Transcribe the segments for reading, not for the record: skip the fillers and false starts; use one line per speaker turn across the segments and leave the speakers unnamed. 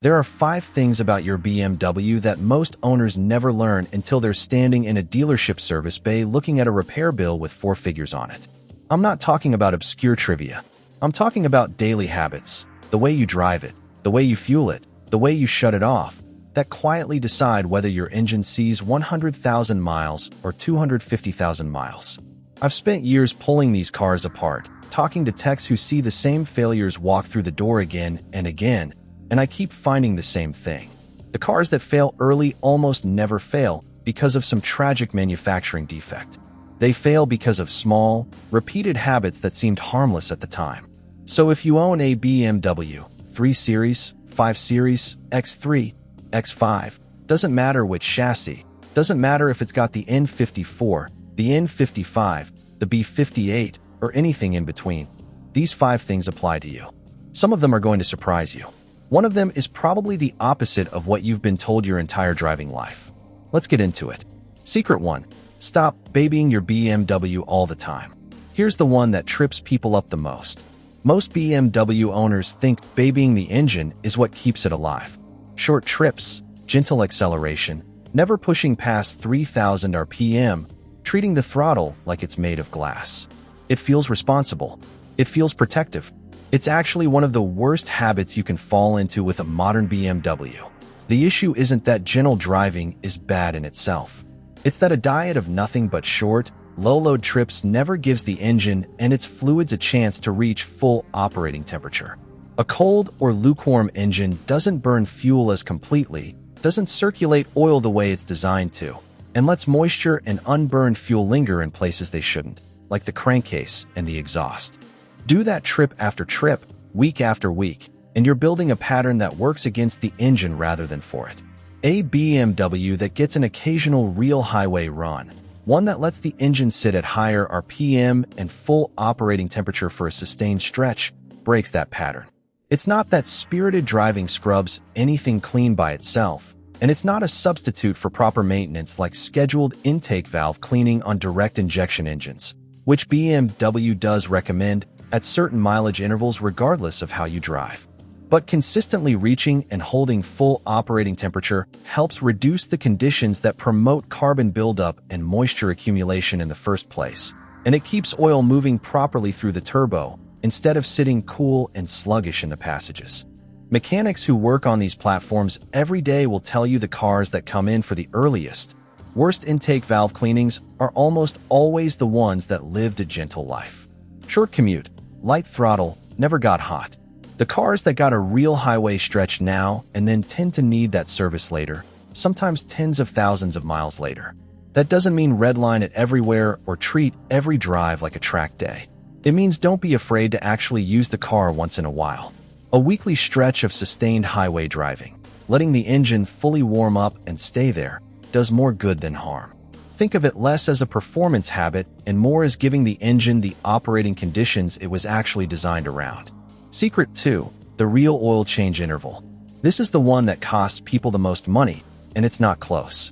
There are 5 things about your BMW that most owners never learn until they're standing in a dealership service bay looking at a repair bill with 4 figures on it. I'm not talking about obscure trivia. I'm talking about daily habits, the way you drive it, the way you fuel it, the way you shut it off, that quietly decide whether your engine sees 100,000 miles or 250,000 miles. I've spent years pulling these cars apart, talking to techs who see the same failures walk through the door again and again, and I keep finding the same thing. The cars that fail early almost never fail because of some tragic manufacturing defect. They fail because of small, repeated habits that seemed harmless at the time. So if you own a BMW 3 Series, 5 Series, X3, X5, doesn't matter which chassis, doesn't matter if it's got the N54, the N55, the B58, or anything in between, these 5 things apply to you. Some of them are going to surprise you. One of them is probably the opposite of what you've been told your entire driving life. Let's get into it. Secret 1. Stop babying your BMW all the time. Here's the one that trips people up the most. Most BMW owners think babying the engine is what keeps it alive. Short trips, gentle acceleration, never pushing past 3,000 RPM, treating the throttle like it's made of glass. It feels responsible. It feels protective. It's actually one of the worst habits you can fall into with a modern BMW. The issue isn't that gentle driving is bad in itself. It's that a diet of nothing but short, low-load trips never gives the engine and its fluids a chance to reach full operating temperature. A cold or lukewarm engine doesn't burn fuel as completely, doesn't circulate oil the way it's designed to, and lets moisture and unburned fuel linger in places they shouldn't, like the crankcase and the exhaust. Do that trip after trip, week after week, and you're building a pattern that works against the engine rather than for it. A BMW that gets an occasional real highway run, one that lets the engine sit at higher RPM and full operating temperature for a sustained stretch, breaks that pattern. It's not that spirited driving scrubs anything clean by itself, and it's not a substitute for proper maintenance like scheduled intake valve cleaning on direct injection engines, which BMW does recommend at certain mileage intervals regardless of how you drive. But consistently reaching and holding full operating temperature helps reduce the conditions that promote carbon buildup and moisture accumulation in the first place, and it keeps oil moving properly through the turbo instead of sitting cool and sluggish in the passages. Mechanics who work on these platforms every day will tell you the cars that come in for the earliest, worst intake valve cleanings are almost always the ones that lived a gentle life. Short commute, light throttle, never got hot. The cars that got a real highway stretch now and then tend to need that service later, sometimes tens of thousands of miles later. That doesn't mean redline it everywhere or treat every drive like a track day. It means don't be afraid to actually use the car once in a while. A weekly stretch of sustained highway driving, letting the engine fully warm up and stay there, does more good than harm. Think of it less as a performance habit and more as giving the engine the operating conditions it was actually designed around. Secret 2. The real oil change interval. This is the one that costs people the most money, and it's not close.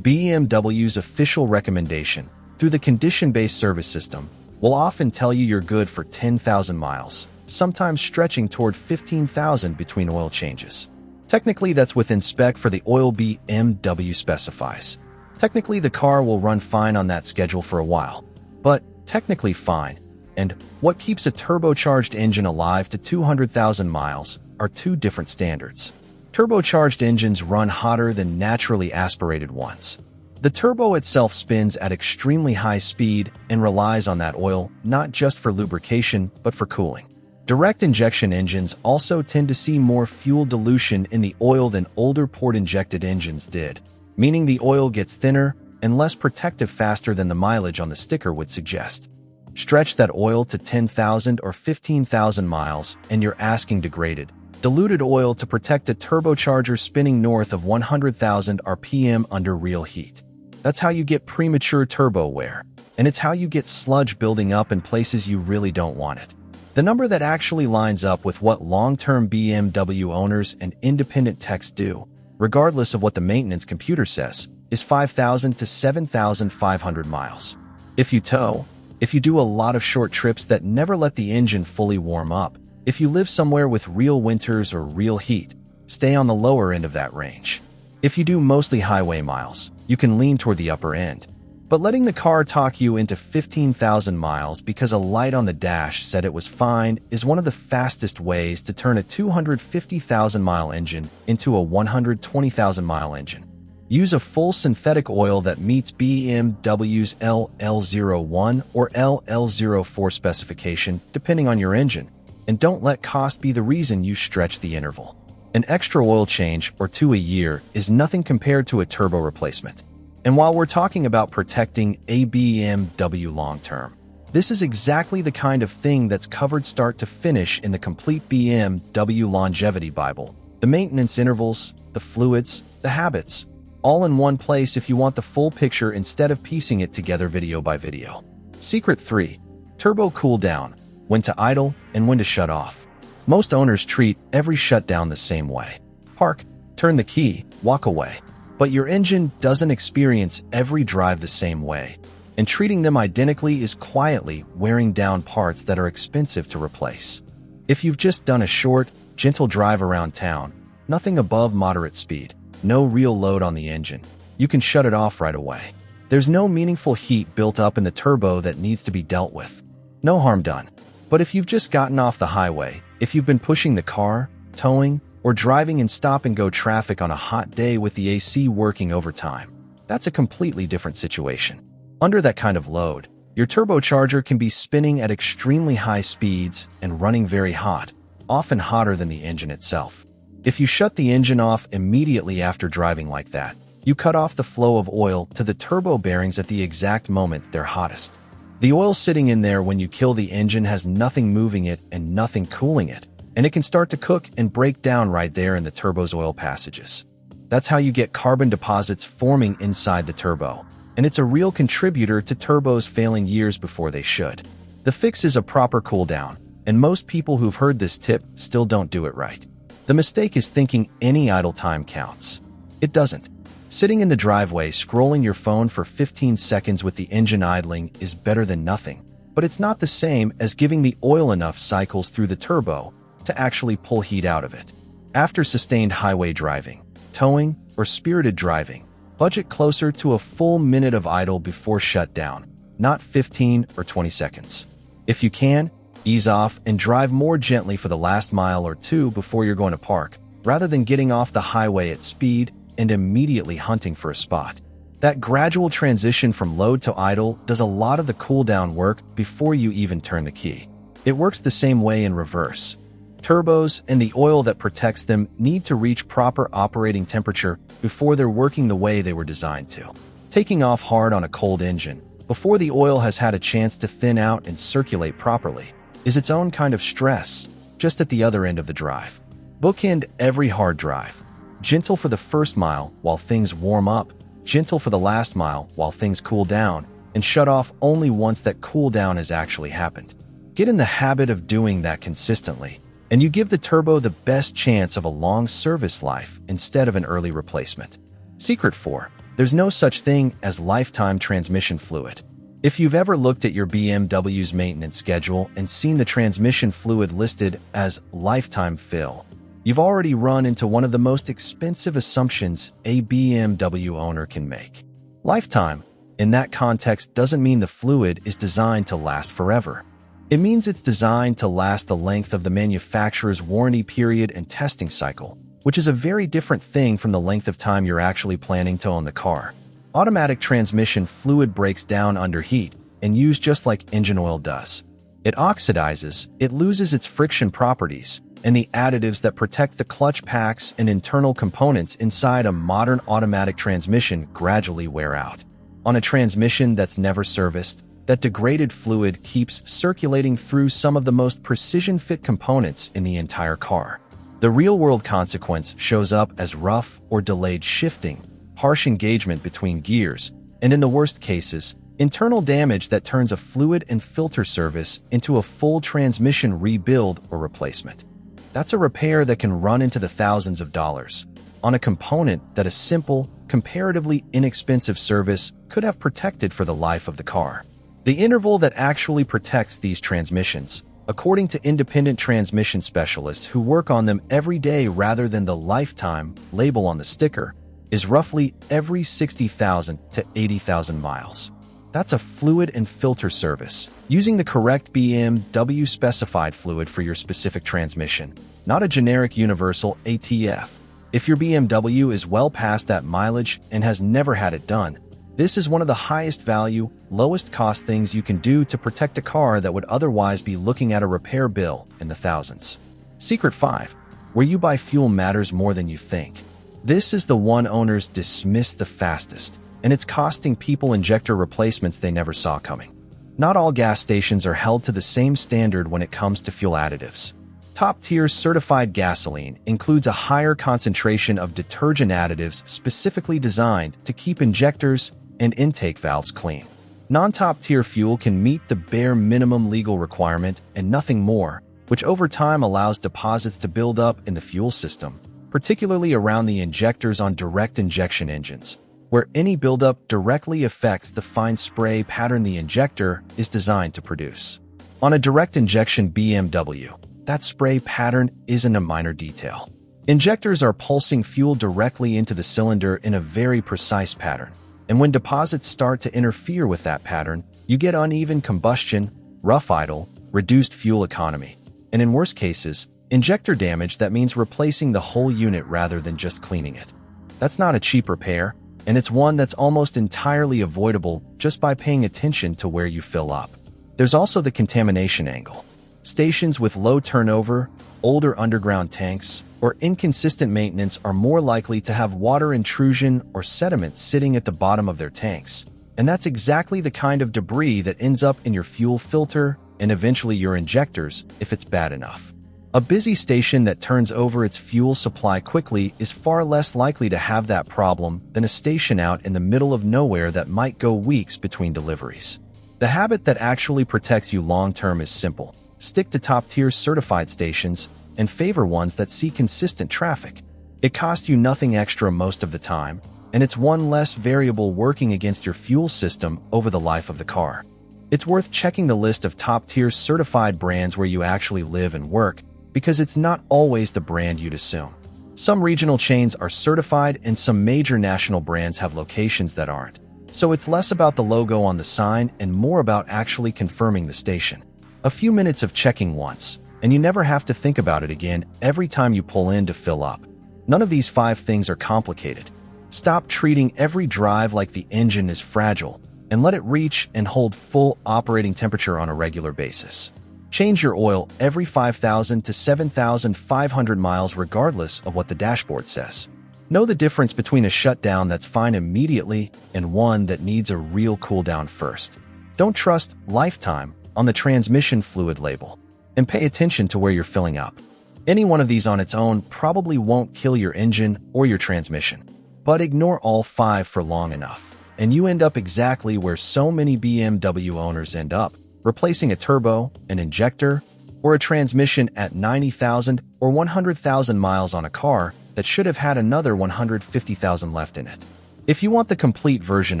BMW's official recommendation, through the condition-based service system, will often tell you you're good for 10,000 miles, sometimes stretching toward 15,000 between oil changes. Technically, that's within spec for the oil BMW specifies. Technically, the car will run fine on that schedule for a while, but technically fine. And what keeps a turbocharged engine alive to 200,000 miles are 2 different standards. Turbocharged engines run hotter than naturally aspirated ones. The turbo itself spins at extremely high speed and relies on that oil not just for lubrication but for cooling. Direct injection engines also tend to see more fuel dilution in the oil than older port-injected engines did, meaning the oil gets thinner and less protective faster than the mileage on the sticker would suggest. Stretch that oil to 10,000 or 15,000 miles and you're asking degraded, diluted oil to protect a turbocharger spinning north of 100,000 RPM under real heat. That's how you get premature turbo wear, and it's how you get sludge building up in places you really don't want it. The number that actually lines up with what long-term BMW owners and independent techs do, regardless of what the maintenance computer says, is 5,000 to 7,500 miles. If you tow, if you do a lot of short trips that never let the engine fully warm up, if you live somewhere with real winters or real heat, stay on the lower end of that range. If you do mostly highway miles, you can lean toward the upper end. But letting the car talk you into 15,000 miles because a light on the dash said it was fine is one of the fastest ways to turn a 250,000-mile engine into a 120,000-mile engine. Use a full synthetic oil that meets BMW's LL01 or LL04 specification, depending on your engine, and don't let cost be the reason you stretch the interval. An extra oil change or two a year is nothing compared to a turbo replacement. And while we're talking about protecting a BMW long-term, this is exactly the kind of thing that's covered start to finish in the complete BMW Longevity Bible. The maintenance intervals, the fluids, the habits, all in one place if you want the full picture instead of piecing it together video by video. Secret 3. Turbo cool down, when to idle and when to shut off. Most owners treat every shutdown the same way. Park, turn the key, walk away. But your engine doesn't experience every drive the same way, and treating them identically is quietly wearing down parts that are expensive to replace. If you've just done a short, gentle drive around town, nothing above moderate speed, no real load on the engine, you can shut it off right away. There's no meaningful heat built up in the turbo that needs to be dealt with. No harm done. But if you've just gotten off the highway, if you've been pushing the car, towing, or driving in stop-and-go traffic on a hot day with the AC working overtime, that's a completely different situation. Under that kind of load, your turbocharger can be spinning at extremely high speeds and running very hot, often hotter than the engine itself. If you shut the engine off immediately after driving like that, you cut off the flow of oil to the turbo bearings at the exact moment they're hottest. The oil sitting in there when you kill the engine has nothing moving it and nothing cooling it, and it can start to cook and break down right there in the turbo's oil passages. That's how you get carbon deposits forming inside the turbo, and it's a real contributor to turbos failing years before they should. The fix is a proper cool down, and most people who've heard this tip still don't do it right. The mistake is thinking any idle time counts. It doesn't. Sitting in the driveway scrolling your phone for 15 seconds with the engine idling is better than nothing, but it's not the same as giving the oil enough cycles through the turbo to actually pull heat out of it. After sustained highway driving, towing, or spirited driving, budget closer to a full minute of idle before shutdown, not 15 or 20 seconds. If you can, ease off and drive more gently for the last mile or two before you're going to park, rather than getting off the highway at speed and immediately hunting for a spot. That gradual transition from load to idle does a lot of the cool down work before you even turn the key. It works the same way in reverse. Turbos and the oil that protects them need to reach proper operating temperature before they're working the way they were designed to. Taking off hard on a cold engine, before the oil has had a chance to thin out and circulate properly, is its own kind of stress, just at the other end of the drive. Bookend every hard drive. Gentle for the first mile while things warm up, gentle for the last mile while things cool down, and shut off only once that cool down has actually happened. Get in the habit of doing that consistently, and you give the turbo the best chance of a long service life instead of an early replacement. Secret 4. There's no such thing as lifetime transmission fluid. If you've ever looked at your BMW's maintenance schedule and seen the transmission fluid listed as lifetime fill, you've already run into one of the most expensive assumptions a BMW owner can make. Lifetime, in that context, doesn't mean the fluid is designed to last forever. It means it's designed to last the length of the manufacturer's warranty period and testing cycle, which is a very different thing from the length of time you're actually planning to own the car. Automatic transmission fluid breaks down under heat and used just like engine oil does. It oxidizes, it loses its friction properties, and the additives that protect the clutch packs and internal components inside a modern automatic transmission gradually wear out. On a transmission that's never serviced, that degraded fluid keeps circulating through some of the most precision-fit components in the entire car. The real-world consequence shows up as rough or delayed shifting, harsh engagement between gears, and in the worst cases, internal damage that turns a fluid and filter service into a full transmission rebuild or replacement. That's a repair that can run into the thousands of dollars on a component that a simple, comparatively inexpensive service could have protected for the life of the car. The interval that actually protects these transmissions, according to independent transmission specialists who work on them every day rather than the lifetime label on the sticker, is roughly every 60,000 to 80,000 miles. That's a fluid and filter service, using the correct BMW specified fluid for your specific transmission, not a generic universal ATF. If your BMW is well past that mileage and has never had it done, this is one of the highest value, lowest cost things you can do to protect a car that would otherwise be looking at a repair bill in the thousands. Secret 5. Where you buy fuel matters more than you think. This is the one owners dismiss the fastest, and it's costing people injector replacements they never saw coming. Not all gas stations are held to the same standard when it comes to fuel additives. Top-tier certified gasoline includes a higher concentration of detergent additives specifically designed to keep injectors and intake valves clean. Non-top-tier fuel can meet the bare minimum legal requirement and nothing more, which over time allows deposits to build up in the fuel system, particularly around the injectors on direct injection engines, where any buildup directly affects the fine spray pattern the injector is designed to produce. On a direct injection BMW, that spray pattern isn't a minor detail. Injectors are pulsing fuel directly into the cylinder in a very precise pattern, and when deposits start to interfere with that pattern, you get uneven combustion, rough idle, reduced fuel economy, and in worst cases, injector damage that means replacing the whole unit rather than just cleaning it. That's not a cheap repair, and it's one that's almost entirely avoidable just by paying attention to where you fill up. There's also the contamination angle. Stations with low turnover, older underground tanks, or inconsistent maintenance are more likely to have water intrusion or sediment sitting at the bottom of their tanks. And that's exactly the kind of debris that ends up in your fuel filter and eventually your injectors if it's bad enough. A busy station that turns over its fuel supply quickly is far less likely to have that problem than a station out in the middle of nowhere that might go weeks between deliveries. The habit that actually protects you long-term is simple. Stick to top-tier certified stations and favor ones that see consistent traffic. It costs you nothing extra most of the time, and it's one less variable working against your fuel system over the life of the car. It's worth checking the list of top-tier certified brands where you actually live and work, because it's not always the brand you'd assume. Some regional chains are certified and some major national brands have locations that aren't. So it's less about the logo on the sign and more about actually confirming the station. A few minutes of checking once, and you never have to think about it again every time you pull in to fill up. None of these 5 things are complicated. Stop treating every drive like the engine is fragile, and let it reach and hold full operating temperature on a regular basis. Change your oil every 5,000 to 7,500 miles regardless of what the dashboard says. Know the difference between a shutdown that's fine immediately and one that needs a real cool down first. Don't trust lifetime on the transmission fluid label, and pay attention to where you're filling up. Any one of these on its own probably won't kill your engine or your transmission, but ignore all 5 for long enough, and you end up exactly where so many BMW owners end up, replacing a turbo, an injector, or a transmission at 90,000 or 100,000 miles on a car that should have had another 150,000 left in it. If you want the complete version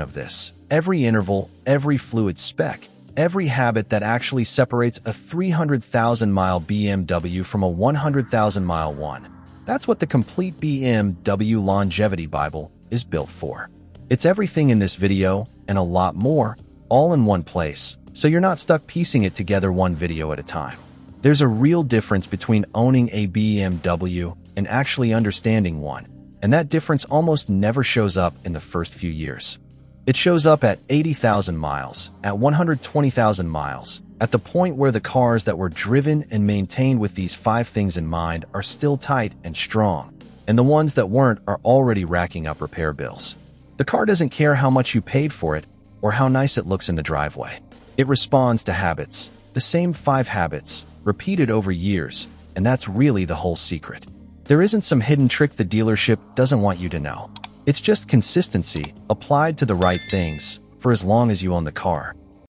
of this, every interval, every fluid spec, every habit that actually separates a 300,000-mile BMW from a 100,000-mile one. That's what the complete BMW Longevity Bible is built for. It's everything in this video and a lot more, all in one place, so you're not stuck piecing it together one video at a time. There's a real difference between owning a BMW and actually understanding one, and that difference almost never shows up in the first few years. It shows up at 80,000 miles, at 120,000 miles, at the point where the cars that were driven and maintained with these 5 things in mind are still tight and strong, and the ones that weren't are already racking up repair bills. The car doesn't care how much you paid for it or how nice it looks in the driveway. It responds to habits, the same 5 habits, repeated over years, and that's really the whole secret. There isn't some hidden trick the dealership doesn't want you to know. It's just consistency applied to the right things for as long as you own the car.